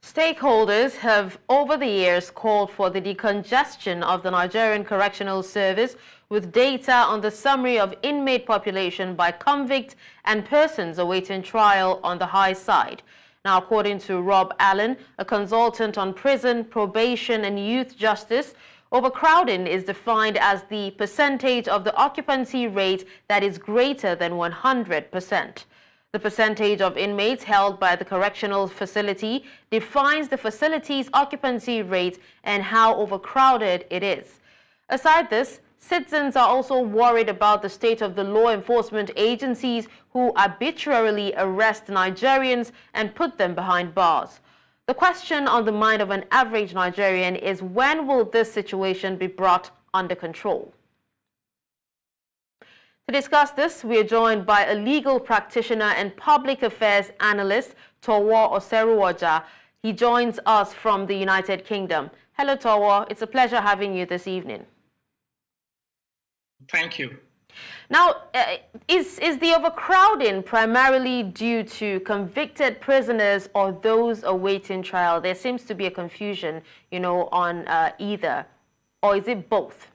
Stakeholders have over the years called for the decongestion of the Nigerian Correctional Service with data on the summary of inmate population by convict and persons awaiting trial on the high side. Now, according to Rob Allen, a consultant on prison, probation and youth justice, overcrowding is defined as the percentage of the occupancy rate that is greater than 100%. The percentage of inmates held by the correctional facility defines the facility's occupancy rate and how overcrowded it is. Aside this, citizens are also worried about the state of the law enforcement agencies who arbitrarily arrest Nigerians and put them behind bars. The question on the mind of an average Nigerian is, when will this situation be brought under control? To discuss this, we are joined by a legal practitioner and public affairs analyst, Towo Oseruoja. He joins us from the United Kingdom. Hello, Towo. It's a pleasure having you this evening. Thank you. Now, is the overcrowding primarily due to convicted prisoners or those awaiting trial? There seems to be a confusion, on either. Or is it both?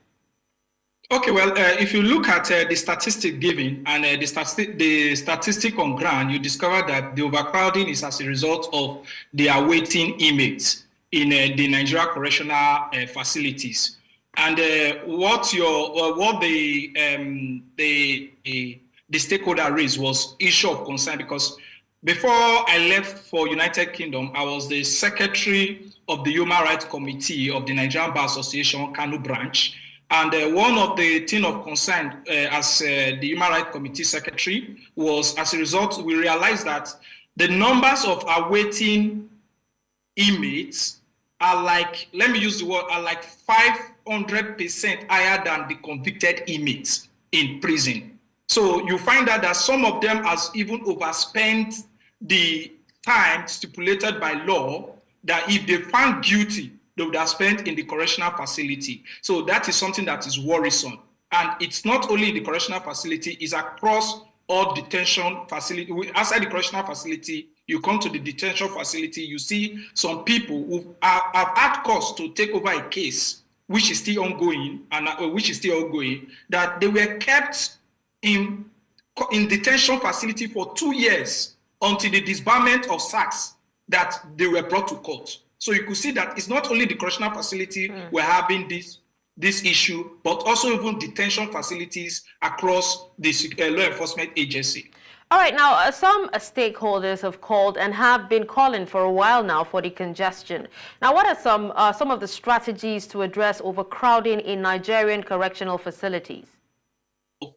Okay, well, if you look at the statistic given and the statistic on ground, you discover that the overcrowding is as a result of the awaiting inmates in the Nigeria correctional facilities. And what the stakeholder raised was issue of concern, because before I left for United Kingdom, I was the secretary of the Human Rights Committee of the Nigerian Bar Association Kano branch. And one of the things of concern as the Human Rights Committee Secretary was, as a result, we realized that the numbers of awaiting inmates are like, let me use the word, are like 500% higher than the convicted inmates in prison. So you find out that some of them has even overspent the time stipulated by law, that if they found guilty, they would have spent in the correctional facility. So that is something that is worrisome. And it's not only the correctional facility, it's across all detention facility. Outside the correctional facility, you come to the detention facility, you see some people who have had cause to take over a case, which is still ongoing, that they were kept in detention facility for 2 years until the disbarment of SACs that they were brought to court. So you could see that it's not only the correctional facility we're having this issue, but also even detention facilities across the law enforcement agency. All right, now some stakeholders have called and have been calling for a while now for the congestion. Now, what are some of the strategies to address overcrowding in Nigerian correctional facilities?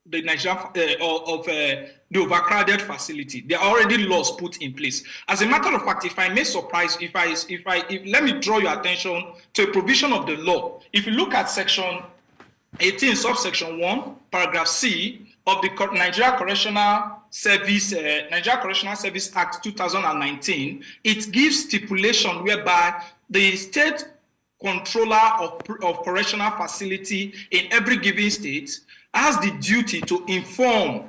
The the overcrowded facility, there are already laws put in place. As a matter of fact, if I may surprise, let me draw your attention to a provision of the law. If you look at section 18, subsection 1, paragraph C of the Nigeria Correctional Service Act 2019, it gives stipulation whereby the state controller of correctional facility in every given state has the duty to inform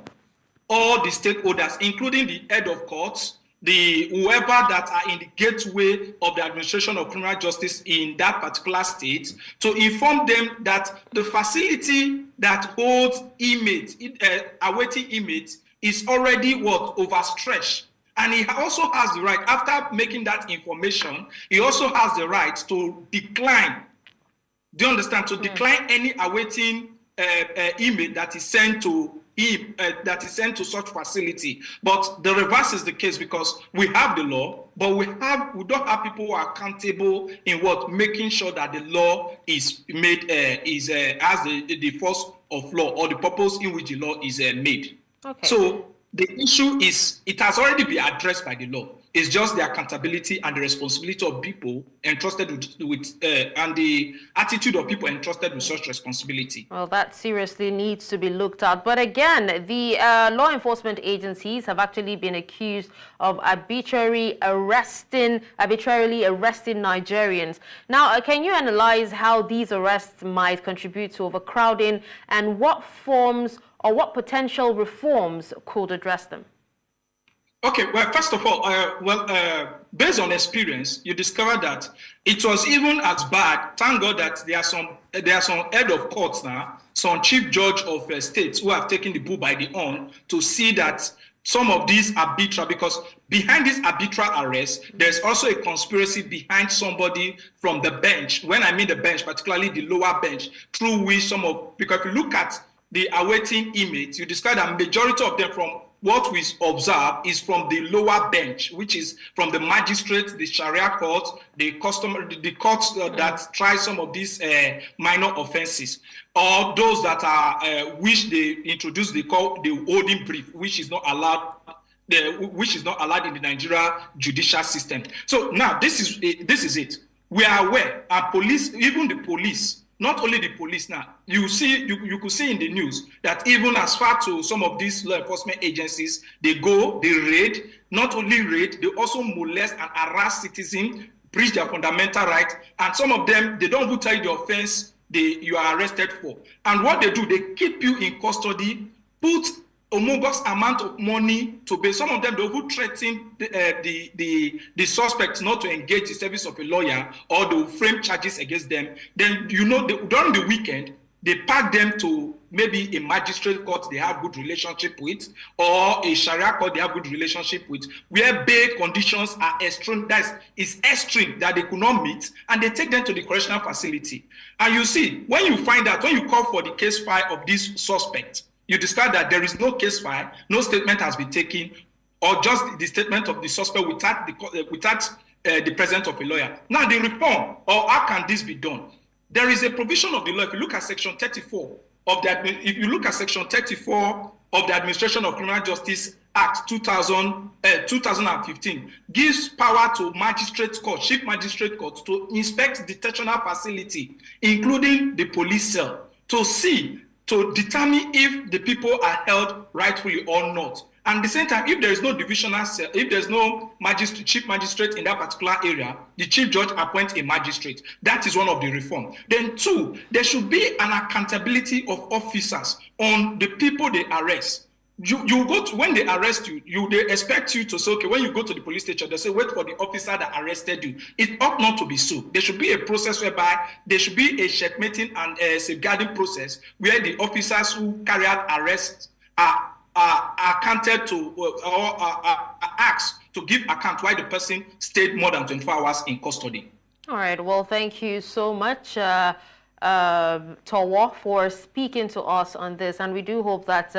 all the stakeholders, including the head of courts, whoever that are in the gateway of the administration of criminal justice in that particular state, to inform them that the facility that holds inmates, awaiting inmates, is already overstretched. And he also has the right, after making that information, he also has the right to decline. Do you understand? To decline any awaiting inmate that is sent to him, that is sent to such facility. But the reverse is the case, because we have the law, but we don't have people who are accountable in making sure that the law is made as the force of law, or the purpose in which the law is made. Okay. So the issue is, it has already been addressed by the law. It's just the accountability and the responsibility of people entrusted with and the attitude of people entrusted with such responsibility. Well, that seriously needs to be looked at. But again, the law enforcement agencies have actually been accused of arbitrarily arresting Nigerians. Now, can you analyze how these arrests might contribute to overcrowding, and what forms or what potential reforms could address them? Okay, well, first of all, based on experience, you discover that it was even as bad. Thank God that there are some head of courts now, some chief judge of states who have taken the bull by the horn to see that some of these arbitral, because behind this arbitral arrest, there's also a conspiracy behind somebody from the bench. When I mean the bench, particularly the lower bench, through which because if you look at the awaiting inmates, you discover that majority of them, from what we observe, is from the lower bench, which is from the magistrate, the Sharia court, the courts that try some of these minor offenses, or those that are which they introduce, they call the holding brief, which is not allowed. Which is not allowed in the Nigeria judicial system. So now this is it. We are aware, our police, even the police. Not only the police now, you could see in the news that even as far to some of these law enforcement agencies, they raid, not only raid, they also molest and harass citizens, breach their fundamental rights, and some of them, they don't even tell you the offense you are arrested for. And what they do, they keep you in custody, put a humongous amount of money to pay. Some of them, they will threaten the suspects not to engage the service of a lawyer, or they will frame charges against them. Then, during the weekend, they pack them to maybe a magistrate court they have good relationship with, or a Sharia court they have good relationship with, where bail conditions are extreme, extreme, that they could not meet, and they take them to the correctional facility. And you see, when you find out, when you call for the case file of this suspect, you discover that there is no case file, no statement has been taken, or just the statement of the suspect without the presence of a lawyer. Now, the reform, or how can this be done? There is a provision of the law. If you look at Section 34 of the Administration of Criminal Justice Act 2015, gives power to magistrate court, chief magistrate court, to inspect detentional facility, including the police cell, to determine if the people are held rightfully or not. And at the same time, if there is no divisional cell, if there's no chief magistrate in that particular area, the chief judge appoints a magistrate. That is one of the reforms. Then two, there should be an accountability of officers on the people they arrest. You go to, when they arrest you, they expect you to say, okay, when you go to the police station, they say, wait for the officer that arrested you. It ought not to be so. There should be a process whereby there should be a checkmating and a safeguarding process where the officers who carry out arrests are accounted to, or are asked to give account why the person stayed more than 24 hours in custody. All right. Well, thank you so much, Towo, for speaking to us on this, and we do hope that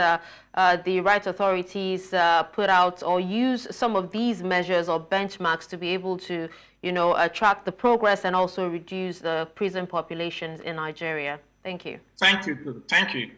the right authorities put out or use some of these measures or benchmarks to be able to, track the progress and also reduce the prison populations in Nigeria. Thank you. Thank you. Thank you.